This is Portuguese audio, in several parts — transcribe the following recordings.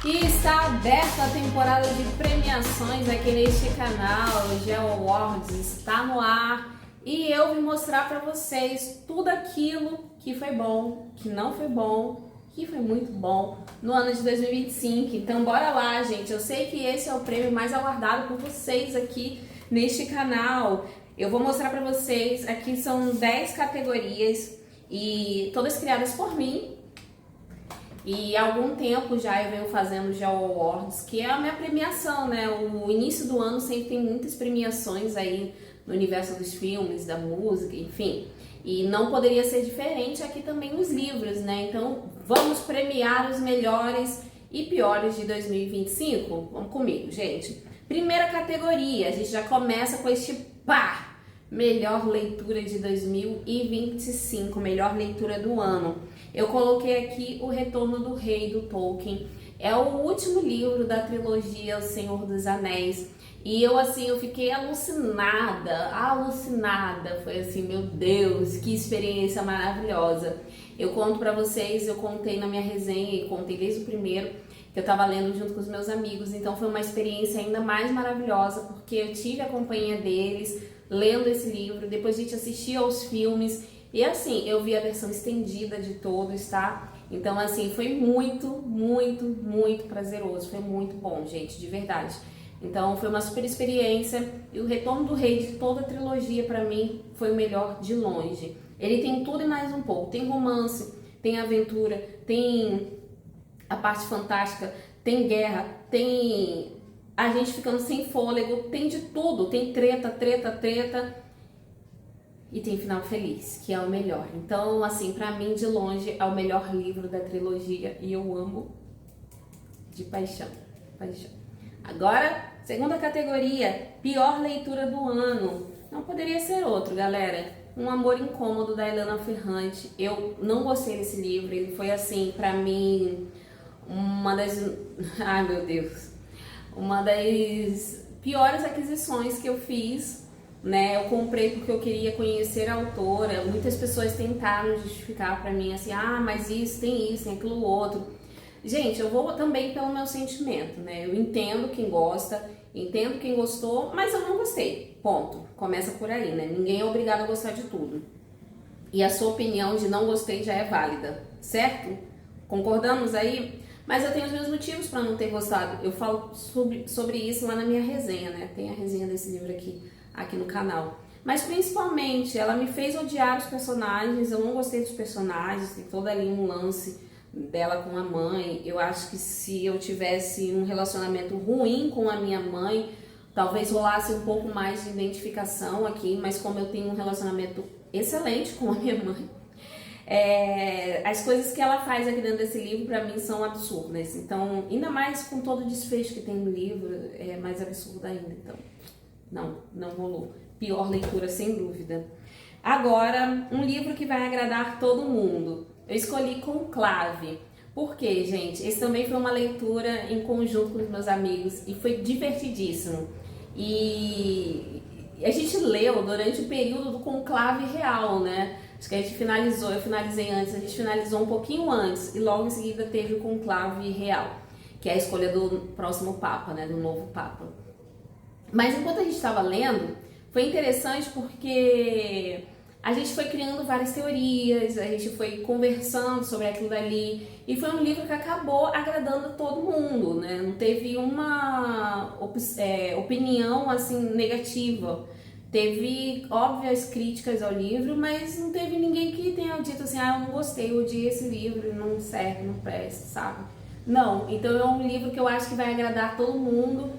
E está aberta a temporada de premiações aqui neste canal. O Geo Awards está no ar e eu vim mostrar para vocês tudo aquilo que foi bom, que não foi bom, que foi muito bom no ano de 2025. Então bora lá, gente. Eu sei que esse é o prêmio mais aguardado por vocês aqui neste canal. Eu vou mostrar para vocês, aqui são 10 categorias e todas criadas por mim. E há algum tempo já eu venho fazendo Geo Awards, que é a minha premiação, né? O início do ano sempre tem muitas premiações aí no universo dos filmes, da música, enfim. E não poderia ser diferente aqui também nos livros, né? Então vamos premiar os melhores e piores de 2025? Vamos comigo, gente. Primeira categoria, a gente já começa com este pá! Melhor leitura de 2025, melhor leitura do ano. Eu coloquei aqui O Retorno do Rei, do Tolkien. É o último livro da trilogia O Senhor dos Anéis. E eu fiquei alucinada. Foi assim, meu Deus, que experiência maravilhosa. Eu conto pra vocês, eu contei na minha resenha e contei desde o primeiro, que eu tava lendo junto com os meus amigos. Então foi uma experiência ainda mais maravilhosa, porque eu tive a companhia deles, lendo esse livro, depois a gente assistia aos filmes, e assim, eu vi a versão estendida de todos, tá? Então assim, foi muito prazeroso, foi muito bom, gente, de verdade. Então foi uma super experiência, e O Retorno do Rei de toda a trilogia pra mim foi o melhor de longe. Ele tem tudo e mais um pouco, tem romance, tem aventura, tem a parte fantástica, tem guerra, tem a gente ficando sem fôlego, tem de tudo, tem treta, e tem final feliz, que é o melhor. Então, assim, pra mim, de longe, é o melhor livro da trilogia e eu amo de paixão. Agora, segunda categoria, pior leitura do ano. Não poderia ser outro, galera. Um Amor Incômodo, da Helena Ferrante. Eu não gostei desse livro, ele foi, assim, pra mim, uma das... Ai, meu Deus. Uma das piores aquisições que eu fiz, né? Eu comprei porque eu queria conhecer a autora. Muitas pessoas tentaram justificar pra mim assim, mas isso, tem aquilo outro. Gente, eu vou também pelo meu sentimento, né? Eu entendo quem gosta, entendo quem gostou, mas eu não gostei. Ponto. Começa por aí, né? Ninguém é obrigado a gostar de tudo. E a sua opinião de não gostei já é válida, certo? Concordamos aí? Mas eu tenho os meus motivos para não ter gostado. Eu falo sobre isso lá na minha resenha, né? Tem a resenha desse livro aqui no canal. Mas principalmente, ela me fez odiar os personagens. Eu não gostei dos personagens. Tem todo ali um lance dela com a mãe. Eu acho que se eu tivesse um relacionamento ruim com a minha mãe, talvez rolasse um pouco mais de identificação aqui. Mas como eu tenho um relacionamento excelente com a minha mãe, as coisas que ela faz aqui dentro desse livro pra mim são absurdas. Então, ainda mais com todo o desfecho que tem no livro, é mais absurdo ainda. Então, não rolou. Pior leitura, sem dúvida. Agora, um livro que vai agradar todo mundo. Eu escolhi Conclave. Por quê, gente? Esse também foi uma leitura em conjunto com os meus amigos e foi divertidíssimo. E a gente leu durante o período do conclave real, né? Acho que a gente finalizou, eu finalizei antes, a gente finalizou um pouquinho antes e logo em seguida teve o conclave real, que é a escolha do próximo Papa, né? Do novo Papa. Mas enquanto a gente estava lendo, foi interessante porque a gente foi criando várias teorias, a gente foi conversando sobre aquilo dali, e foi um livro que acabou agradando todo mundo, né? Não teve uma opinião assim negativa. Teve óbvias críticas ao livro, mas não teve ninguém que tenha dito assim, eu não gostei, eu odiei esse livro, não serve, não presta, sabe? Não, então é um livro que eu acho que vai agradar todo mundo,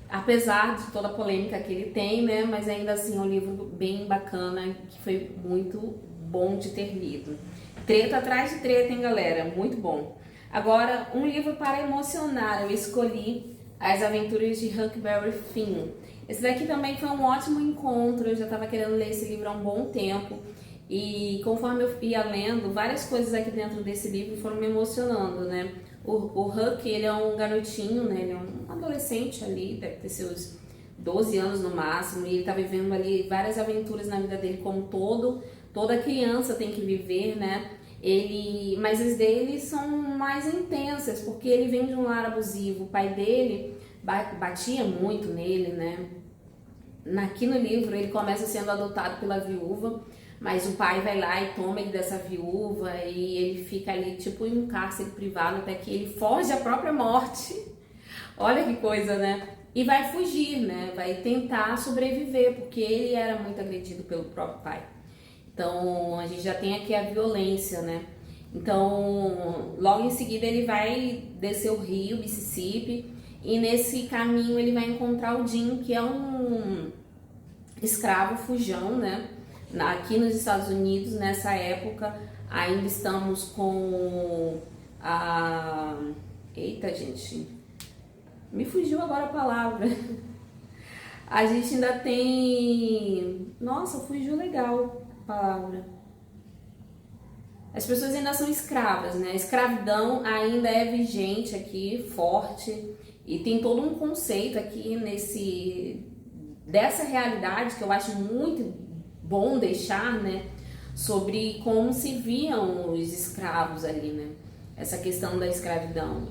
apesar de toda a polêmica que ele tem, né? Mas ainda assim é um livro bem bacana, que foi muito bom de ter lido. Treta atrás de treta, hein, galera? Muito bom. Agora, um livro para emocionar, eu escolhi As Aventuras de Huckleberry Finn. Esse daqui também foi um ótimo encontro, eu já estava querendo ler esse livro há um bom tempo. E conforme eu ia lendo, várias coisas aqui dentro desse livro foram me emocionando, né? O Huck, ele é um garotinho, né? Ele é um adolescente ali, deve ter seus 12 anos no máximo, e ele tá vivendo ali várias aventuras na vida dele, como toda criança tem que viver, né? Mas as dele são mais intensas, porque ele vem de um lar abusivo. O pai dele batia muito nele, né? Aqui no livro ele começa sendo adotado pela viúva, mas o pai vai lá e toma ele dessa viúva e ele fica ali tipo em um cárcere privado até que ele foge à própria morte. Olha que coisa, né? E vai fugir, né? Vai tentar sobreviver, porque ele era muito agredido pelo próprio pai. Então, a gente já tem aqui a violência, né? Então, logo em seguida ele vai descer o rio Mississippi e nesse caminho ele vai encontrar o Jim, que é um escravo fujão, né? Aqui nos Estados Unidos, nessa época, ainda estamos com a... Eita, gente, me fugiu agora a palavra. A gente ainda tem... Nossa, fugiu legal a palavra. As pessoas ainda são escravas, né? A escravidão ainda é vigente aqui, forte. E tem todo um conceito aqui dessa realidade que eu acho muito bom deixar, né? Sobre como se viam os escravos ali, né? Essa questão da escravidão.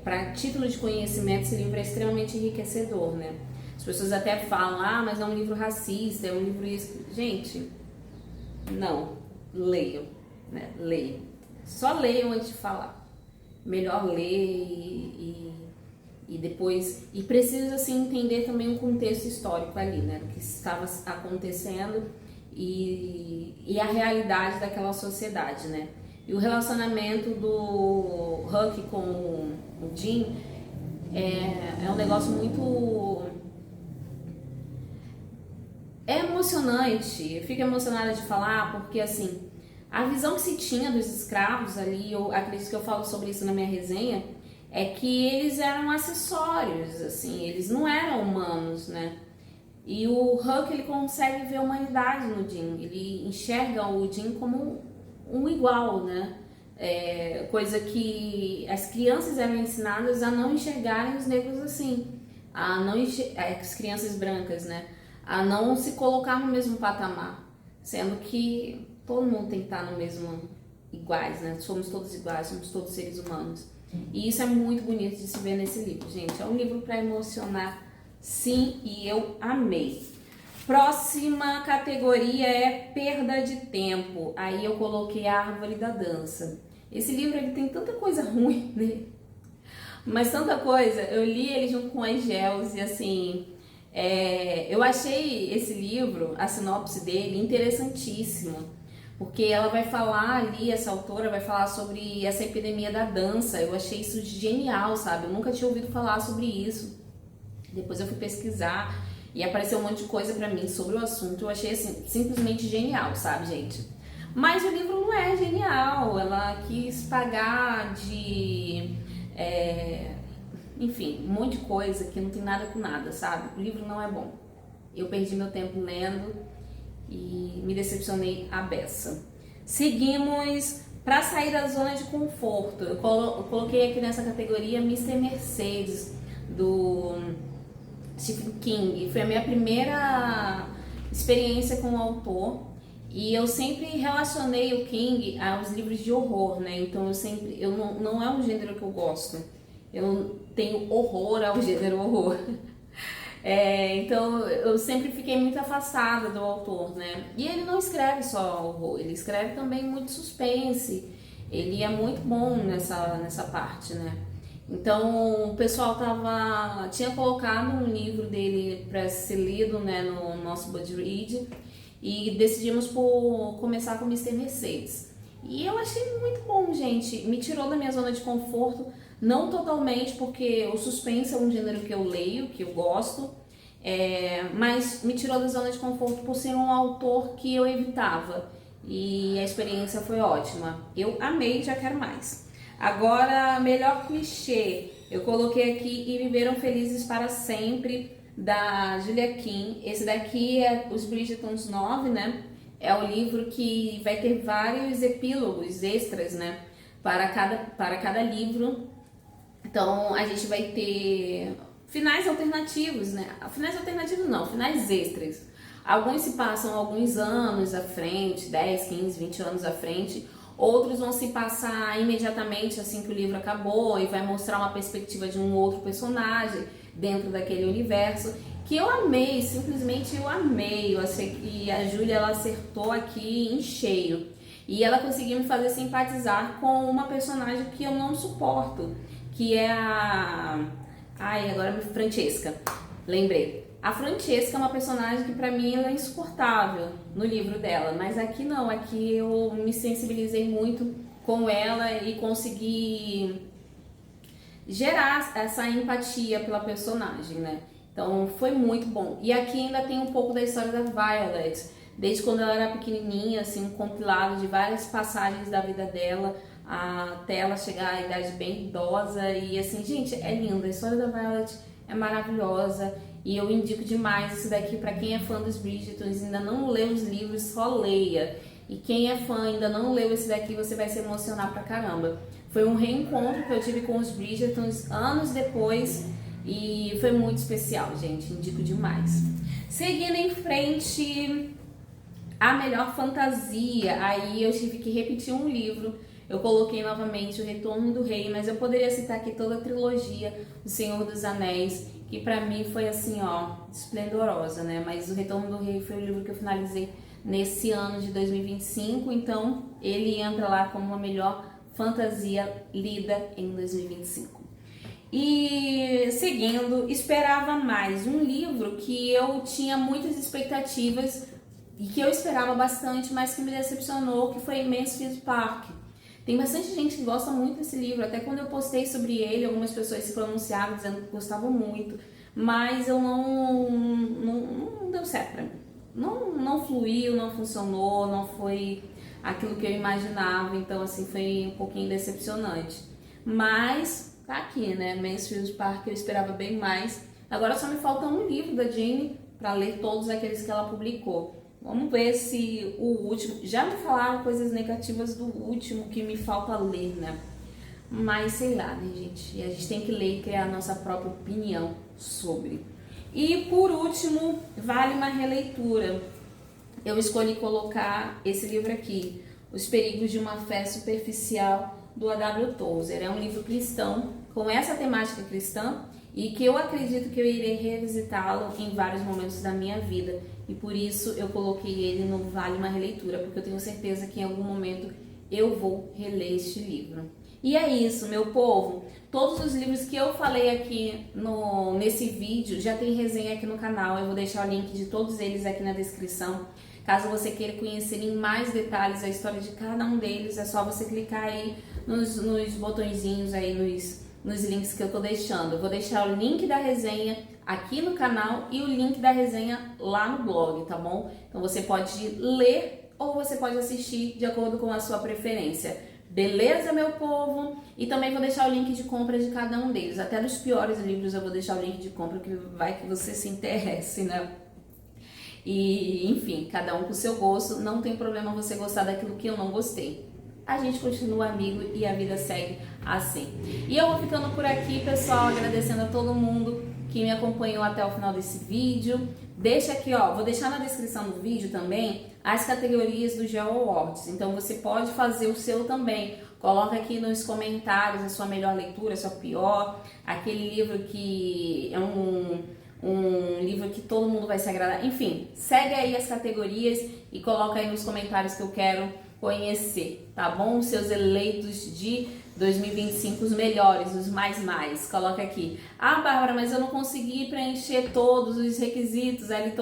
Para título de conhecimento, esse livro é extremamente enriquecedor, né? As pessoas até falam, mas é um livro racista, é um livro isso. Gente, não, leiam, né? Leiam. Só leiam antes de falar. Melhor ler e depois... E precisa, assim, entender também o contexto histórico ali, né? Do que estava acontecendo e a realidade daquela sociedade, né? E o relacionamento do Huck com o Jim é um negócio muito... É emocionante, eu fico emocionada de falar porque, assim, a visão que se tinha dos escravos ali, eu acredito que eu falo sobre isso na minha resenha, é que eles eram acessórios, assim, eles não eram humanos, né? E o Huck, ele consegue ver a humanidade no Jim, ele enxerga o Jim como um igual, né? Coisa que as crianças eram ensinadas a não enxergarem os negros assim, as crianças brancas, né? A não se colocar no mesmo patamar, sendo que todo mundo tem que estar no mesmo, iguais, né? Somos todos iguais, somos todos seres humanos. E isso é muito bonito de se ver nesse livro, gente. É um livro para emocionar, sim, e eu amei. Próxima categoria é perda de tempo. Aí eu coloquei a Árvore da Dança. Esse livro ele tem tanta coisa ruim, né? Mas tanta coisa. Eu li ele junto com as Gels e assim... eu achei esse livro, a sinopse dele, interessantíssima. Porque ela vai falar ali, essa autora vai falar sobre essa epidemia da dança. Eu achei isso genial, sabe? Eu nunca tinha ouvido falar sobre isso. Depois eu fui pesquisar e apareceu um monte de coisa pra mim sobre o assunto. Eu achei assim, simplesmente genial, sabe, gente? Mas o livro não é genial. Ela quis pagar de... enfim, um monte de coisa que não tem nada com nada, sabe? O livro não é bom. Eu perdi meu tempo lendo e me decepcionei à beça. Seguimos para sair da zona de conforto. Eu coloquei aqui nessa categoria Mr. Mercedes, do Stephen King. Foi a minha primeira experiência com o autor. E eu sempre relacionei o King aos livros de horror, né? Então não é um gênero que eu gosto. Eu tenho horror ao gênero horror. Então eu sempre fiquei muito afastada do autor, né? E ele não escreve só horror, ele escreve também muito suspense. Ele é muito bom nessa parte, né? Então o pessoal tinha colocado um livro dele para ser lido, né, no nosso Goodreads e decidimos por começar com Mr. Mercedes. E eu achei muito bom, gente. Me tirou da minha zona de conforto. Não totalmente, porque o suspense é um gênero que eu leio, que eu gosto, mas me tirou da zona de conforto por ser um autor que eu evitava. E a experiência foi ótima. Eu amei e já quero mais. Agora, melhor clichê. Eu coloquei aqui E Viveram Felizes para Sempre, da Julia Quinn. Esse daqui é Os Bridgertons 9, né? É o livro que vai ter vários epílogos extras, né? Para cada livro. Então, a gente vai ter finais alternativos, né? Finais alternativos não, finais extras. Alguns se passam alguns anos à frente, 10, 15, 20 anos à frente. Outros vão se passar imediatamente assim que o livro acabou e vai mostrar uma perspectiva de um outro personagem dentro daquele universo, que eu amei, simplesmente eu amei. Eu achei que a Júlia, ela acertou aqui em cheio. E ela conseguiu me fazer simpatizar com uma personagem que eu não suporto, que é a... Ai, agora Francesca. Lembrei. A Francesca é uma personagem que pra mim ela é insuportável no livro dela, mas aqui não, aqui eu me sensibilizei muito com ela e consegui gerar essa empatia pela personagem, né? Então foi muito bom. E aqui ainda tem um pouco da história da Violet, desde quando ela era pequenininha, assim, um compilado de várias passagens da vida dela até ela chegar à idade bem idosa. E assim, gente, é linda, a história da Violet é maravilhosa e eu indico demais isso daqui para quem é fã dos Bridgertons, ainda não leu os livros, só leia. E quem é fã ainda não leu esse daqui, você vai se emocionar pra caramba. Foi um reencontro que eu tive com os Bridgertons anos depois e foi muito especial, gente, indico demais. Seguindo em frente, a melhor fantasia, aí eu tive que repetir um livro. Eu coloquei novamente O Retorno do Rei, mas eu poderia citar aqui toda a trilogia do Senhor dos Anéis, que pra mim foi assim, ó, esplendorosa, né? Mas O Retorno do Rei foi o livro que eu finalizei nesse ano de 2025, então ele entra lá como a melhor fantasia lida em 2025. E seguindo, esperava mais um livro que eu tinha muitas expectativas e que eu esperava bastante, mas que me decepcionou, que foi Mansfield Park. Tem bastante gente que gosta muito desse livro, até quando eu postei sobre ele, algumas pessoas se pronunciaram dizendo que gostavam muito, mas eu não deu certo pra mim. Não fluiu, não funcionou, não foi aquilo que eu imaginava, então assim foi um pouquinho decepcionante. Mas tá aqui, né? Mansfield Park eu esperava bem mais. Agora só me falta um livro da Jane para ler todos aqueles que ela publicou. Vamos ver se o último... Já me falaram coisas negativas do último que me falta ler, né? Mas sei lá, né, gente? A gente tem que ler e criar a nossa própria opinião sobre. E por último, vale uma releitura. Eu escolhi colocar esse livro aqui, Os Perigos de uma Fé Superficial, do A.W. Tozer. É um livro cristão, com essa temática cristã, e que eu acredito que eu irei revisitá-lo em vários momentos da minha vida. E por isso eu coloquei ele no Vale uma Releitura, porque eu tenho certeza que em algum momento eu vou reler este livro. E é isso, meu povo. Todos os livros que eu falei aqui nesse vídeo já tem resenha aqui no canal. Eu vou deixar o link de todos eles aqui na descrição. Caso você queira conhecer em mais detalhes a história de cada um deles, é só você clicar aí nos botõezinhos aí, nos links que eu tô deixando. Eu vou deixar o link da resenha aqui no canal e o link da resenha lá no blog, tá bom? Então você pode ler ou você pode assistir de acordo com a sua preferência. Beleza, meu povo? E também vou deixar o link de compra de cada um deles. Até dos piores livros eu vou deixar o link de compra, que vai que você se interesse, né? E, enfim, cada um com o seu gosto. Não tem problema você gostar daquilo que eu não gostei. A gente continua amigo e a vida segue assim. E eu vou ficando por aqui, pessoal, agradecendo a todo mundo que me acompanhou até o final desse vídeo. Deixa aqui, ó, vou deixar na descrição do vídeo também as categorias do Geo Awards. Então você pode fazer o seu também. Coloca aqui nos comentários a sua melhor leitura, a sua pior, aquele livro que é um livro que todo mundo vai se agradar. Enfim, segue aí as categorias e coloca aí nos comentários que eu quero conhecer, tá bom? Os seus eleitos de 2025, os melhores, os mais. Coloca aqui. Ah, Bárbara, mas eu não consegui preencher todos os requisitos, ali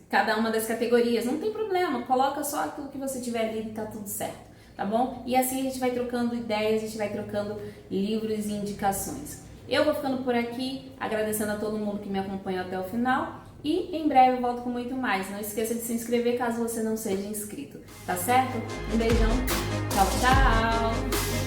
cada uma das categorias. Não tem problema, coloca só aquilo que você tiver lido e tá tudo certo, tá bom? E assim a gente vai trocando ideias, a gente vai trocando livros e indicações. Eu vou ficando por aqui, agradecendo a todo mundo que me acompanhou até o final. E em breve eu volto com muito mais. Não esqueça de se inscrever caso você não seja inscrito. Tá certo? Um beijão. Tchau, tchau.